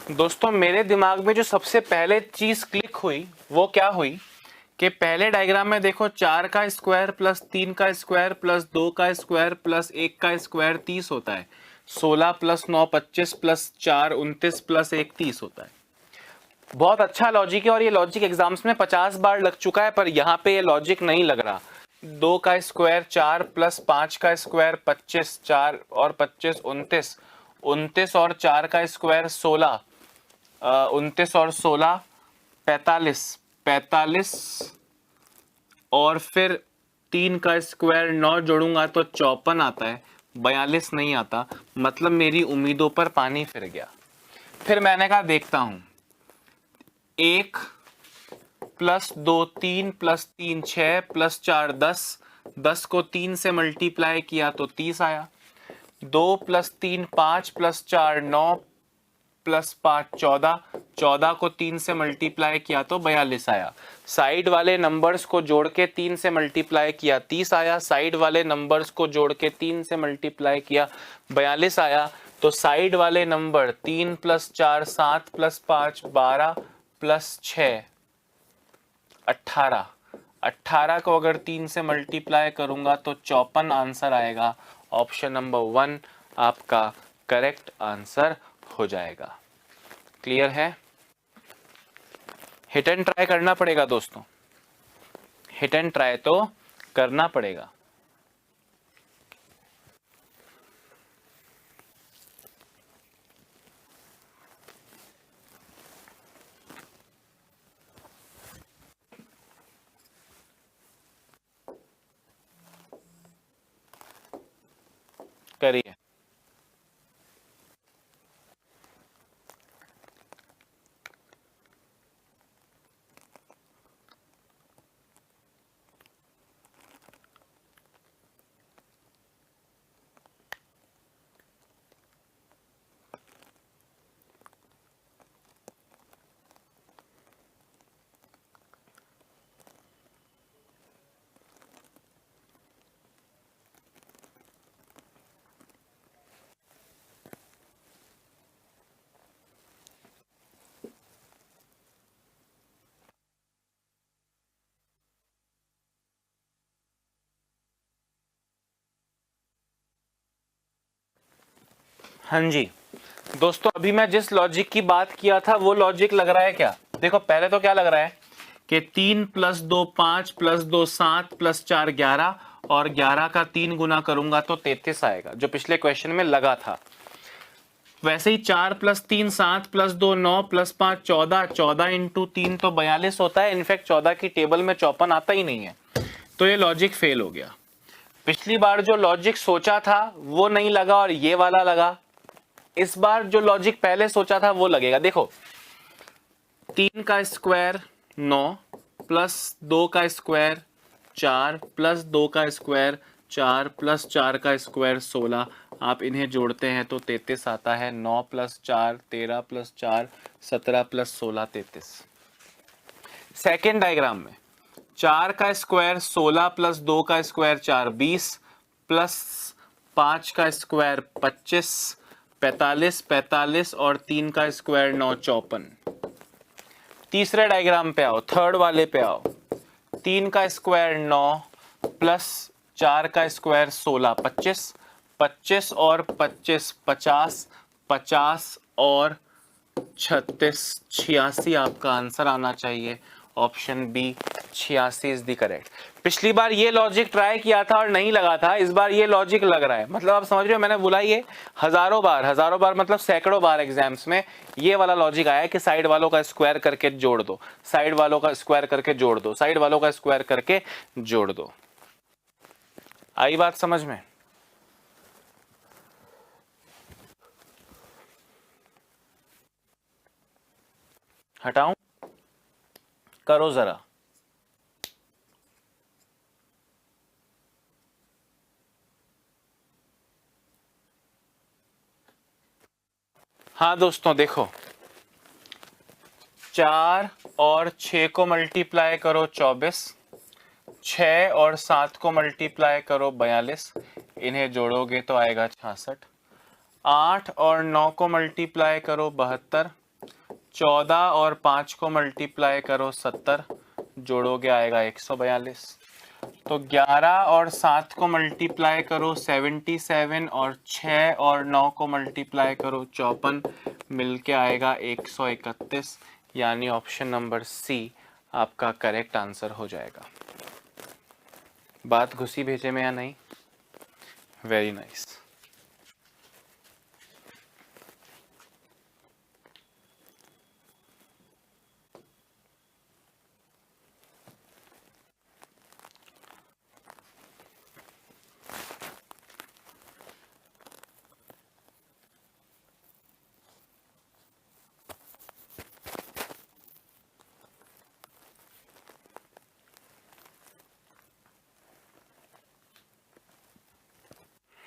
दोस्तों, मेरे दिमाग में जो सबसे पहले चीज क्लिक हुई वो क्या हुई कि पहले डायग्राम में देखो 4 का स्क्वायर प्लस 3 का स्क्वायर प्लस 2 का स्क्वायर प्लस 1 का स्क्वायर 30 होता है। 16 प्लस 9 25 प्लस 4 29 प्लस 1 30 होता है। बहुत अच्छा लॉजिक है और ये लॉजिक एग्जाम्स में 50 बार लग चुका है, पर यहाँ पे ये लॉजिक नहीं लग रहा। 2 का स्क्वायर 4 प्लस 5 का स्क्वायर 25, 4 और 25 29, 29 और 4 का स्क्वायर 16, 29 और 16 45, 45 और फिर 3 का स्क्वायर 9 जोड़ूंगा तो 54 आता है, 42 नहीं आता। मतलब मेरी उम्मीदों पर पानी फिर गया। फिर मैंने कहा देखता हूं, 1 प्लस 2 3 प्लस 3 6 प्लस 4 10, 10 को 3 से मल्टीप्लाई किया तो 30 आया। 2 प्लस 3 5 प्लस 4 9 प्लस 5 14, 14 को 3 से मल्टीप्लाई किया तो 42 आया। साइड वाले नंबर्स को जोड़ के 3 से मल्टीप्लाई किया 30 आया। साइड वाले नंबर्स को जोड़ के 3 से मल्टीप्लाई किया 42 आया। तो साइड वाले नंबर 3 प्लस 4 7 प्लस 5 12 प्लस 6 18, 18 को अगर 3 से मल्टीप्लाई करूंगा तो 54 आंसर आएगा। ऑप्शन नंबर 1 आपका करेक्ट आंसर हो जाएगा। क्लियर है? हिट एंड ट्राई करना पड़ेगा दोस्तों, हिट एंड ट्राई तो करना पड़ेगा। करिए। हाँ जी दोस्तों, अभी मैं जिस लॉजिक की बात किया था वो लॉजिक लग रहा है क्या? देखो पहले तो क्या लग रहा है कि 3 + 2 5 + 2 7 + 4 11 और 11 का 3 गुना करूंगा तो 33 आएगा, जो पिछले क्वेश्चन में लगा था। वैसे ही 4 + 3 7 + 2 9 + 5 14, 14 × 3 तो 42 होता है। इनफैक्ट 14 की टेबल में 54 आता ही नहीं है, तो ये लॉजिक फेल हो गया। पिछली बार जो लॉजिक सोचा था वो नहीं लगा और ये वाला लगा। इस बार जो लॉजिक पहले सोचा था वो लगेगा। देखो 3 का स्क्वायर 9 + 2 का स्क्वायर 4 + 2 का स्क्वायर 4 + 4 का स्क्वायर 16। आप इन्हें जोड़ते हैं तो 33 आता है। 9 + 4 13 + 4 17 + 16 33। सेकेंड डायग्राम में 4 का स्क्वायर 16 + 2 का स्क्वायर 4 20 प्लस 5 का स्क्वायर 25 45 45 और 3 का स्क्वायर 9 54। तीसरे डायग्राम पे आओ, थर्ड वाले पे आओ। 3 का स्क्वायर 9 प्लस 4 का स्क्वायर 16 25 25 और 25 50 50 और 36 86 आपका आंसर आना चाहिए। Option B 86 is the correct. पिछली बार ये लॉजिक ट्राई किया था और नहीं लगा था, इस बार ये लॉजिक लग रहा है। मतलब आप समझ रहे हो, मैंने बोला ये हजारों बार मतलब सैकड़ों बार एग्जाम्स में ये वाला लॉजिक आया कि साइड वालों का स्क्वायर करके जोड़ दो, साइड वालों का स्क्वायर करके जोड़ दो, साइड वालों का स्क्वायर करके जोड़ दो। आई बात समझ में? हटाऊं? करो जरा। हाँ दोस्तों देखो, 4 और 6 को मल्टीप्लाई करो 24, 6 और 7 को मल्टीप्लाई करो 42, इन्हें जोड़ोगे तो आएगा 66। 8 और 9 को मल्टीप्लाई करो 72, 14 और 5 को मल्टीप्लाई करो 70, जोड़ोगे आएगा 142। तो 11 और 7 को मल्टीप्लाई करो 77 और 6 और 9 को मल्टीप्लाई करो 54, मिलके आएगा 131। यानी ऑप्शन नंबर सी आपका करेक्ट आंसर हो जाएगा। बात घुसी भेजे में या नहीं? Very nice.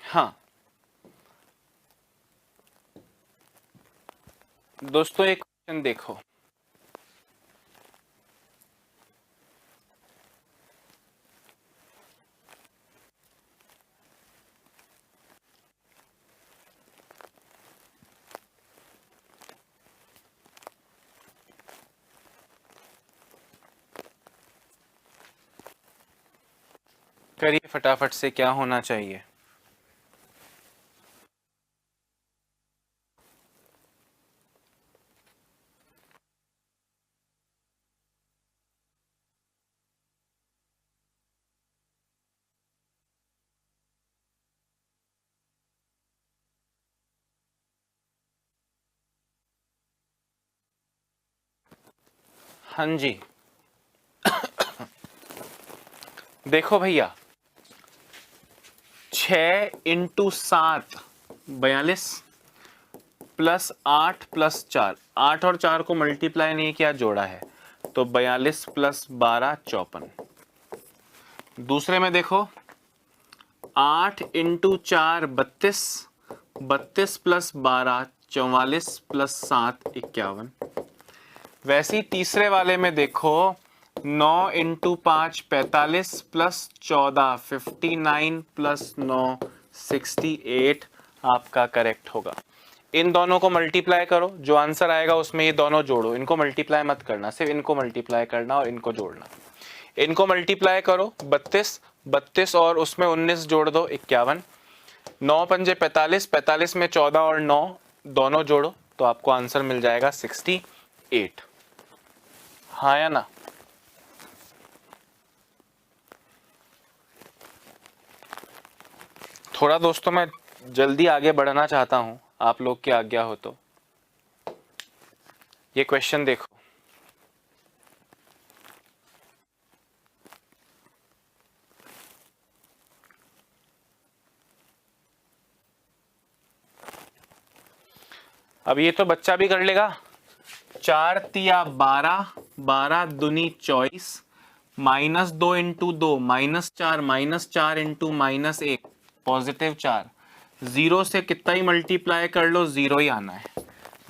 हाँ दोस्तों, एक क्वेश्चन देखो। करिए फटाफट से, क्या होना चाहिए? हाँ जी, देखो भैया, 6 इंटू 7 42 प्लस 8 प्लस 4, 8 और 4 को मल्टीप्लाई नहीं किया, जोड़ा है, तो 42 प्लस 12 54। दूसरे में देखो, 8 इंटू 4 32, 32 प्लस 12 44 प्लस 7 51। वैसे ही तीसरे वाले में देखो, 9 इंटू 5 45 प्लस 14 59 प्लस 9 68 आपका करेक्ट होगा। इन दोनों को मल्टीप्लाई करो, जो आंसर आएगा उसमें ये दोनों जोड़ो, इनको मल्टीप्लाई मत करना, सिर्फ इनको मल्टीप्लाई करना और इनको जोड़ना। इनको मल्टीप्लाई करो, 32 32 और उसमें 19 जोड़ दो 51, 9 पंजे 45, 45 में 14 और 9 दोनों जोड़ो तो आपको आंसर मिल जाएगा 68। हाँ या ना? थोड़ा दोस्तों मैं जल्दी आगे बढ़ना चाहता हूं, आप लोग की आज्ञा हो तो। ये क्वेश्चन देखो, अब ये तो बच्चा भी कर लेगा। 4 तिया 12, 12 दूनी 24, -2 इंटू 2 -4, -4 इंटू -1 पॉजिटिव 4। जीरो से कितना ही मल्टीप्लाई कर लो जीरो ही आना है,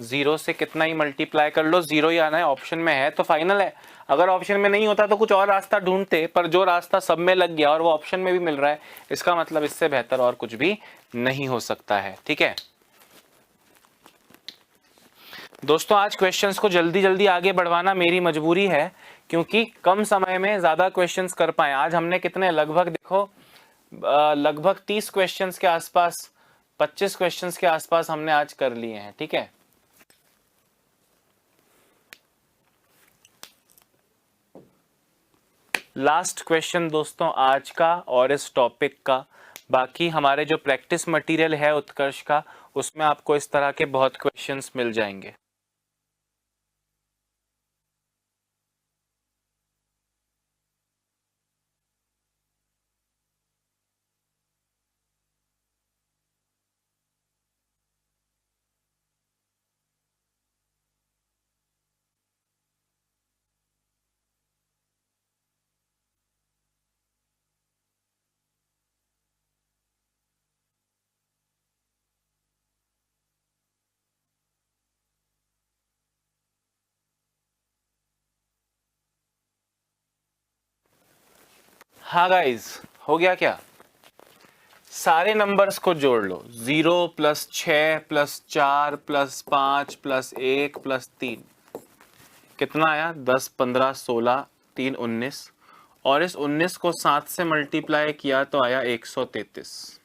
जीरो से कितना ही मल्टीप्लाई कर लो जीरो ही आना है। ऑप्शन में है तो फाइनल है, अगर ऑप्शन में नहीं होता तो कुछ और रास्ता ढूंढते, पर जो रास्ता सब में लग गया और वो ऑप्शन में भी मिल रहा है, इसका मतलब इससे बेहतर और कुछ भी नहीं हो सकता है। ठीक है दोस्तों, आज क्वेश्चंस को जल्दी जल्दी आगे बढ़वाना मेरी मजबूरी है, क्योंकि कम समय में ज्यादा क्वेश्चंस कर पाए। आज हमने कितने, लगभग देखो लगभग 30 क्वेश्चंस के आसपास, 25 क्वेश्चंस के आसपास हमने आज कर लिए हैं। ठीक है, लास्ट क्वेश्चन दोस्तों आज का और इस टॉपिक का। बाकी हमारे जो प्रैक्टिस मटेरियल है उत्कर्ष का, उसमें आपको इस तरह के बहुत क्वेश्चंस मिल जाएंगे। हाँ गाइज, हो गया क्या? सारे नंबर्स को जोड़ लो, 0 plus 6 plus 4 plus 5 plus 1 plus 3, कितना आया? 10 15 16 3 19, और इस 19 को 7 से मल्टीप्लाई किया तो आया 133।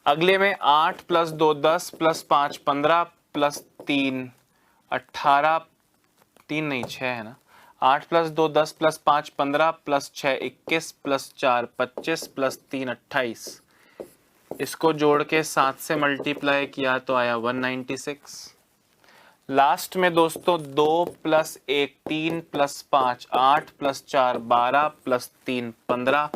अगले में 8 प्लस 2 10 प्लस 5 15 प्लस 3 18, 3 नहीं 6 है ना, 8 plus 2 10 plus 5 15 plus 6 21 plus 4 25 plus 3 28। इसको जोड़ के 7 से मल्टीप्लाई किया तो आया 196। लास्ट में दोस्तों 2 plus 1 3 plus 5 8 plus 4 12 plus 3 15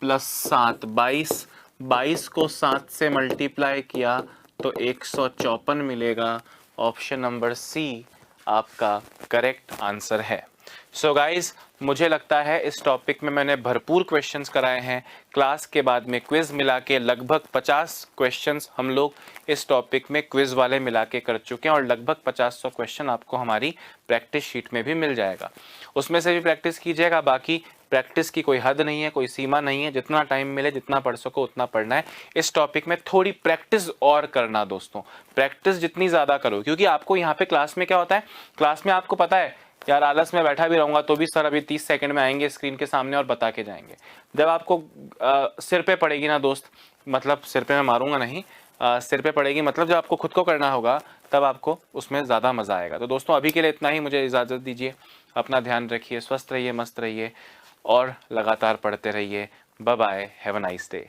plus 7 22। 22 को 7 से मल्टीप्लाई किया तो 154 मिलेगा। ऑप्शन नंबर सी आपका करेक्ट आंसर है। सो गाइज, मुझे लगता है इस टॉपिक में मैंने भरपूर क्वेश्चंस कराए हैं। क्लास के बाद में क्विज मिला के लगभग 50 क्वेश्चंस हम लोग इस टॉपिक में क्विज वाले मिला के कर चुके हैं, और लगभग 50-100 क्वेश्चन आपको हमारी प्रैक्टिस शीट में भी मिल जाएगा, उसमें से भी प्रैक्टिस कीजिएगा। बाकी प्रैक्टिस की कोई हद नहीं है, कोई सीमा नहीं है, जितना टाइम मिले जितना पढ़ सको उतना पढ़ना है। इस टॉपिक में थोड़ी प्रैक्टिस और करना दोस्तों, प्रैक्टिस जितनी ज़्यादा करो, क्योंकि आपको यहाँ पे क्लास में क्या होता है, क्लास में आपको पता है यार आलस में बैठा भी रहूंगा तो भी सर अभी 30 सेकंड में आएंगे स्क्रीन के सामने और बता के जाएंगे। जब आपको सिर पे पड़ेगी ना दोस्त, मतलब सिर पे मैं मारूंगा नहीं, सिर पे पड़ेगी मतलब जब आपको खुद को करना होगा, तब आपको उसमें ज़्यादा मज़ा आएगा। तो दोस्तों अभी के लिए इतना ही, मुझे इजाज़त दीजिए। अपना ध्यान रखिए, स्वस्थ रहिए, मस्त रहिए और लगातार पढ़ते रहिए। Bye bye, have a nice day.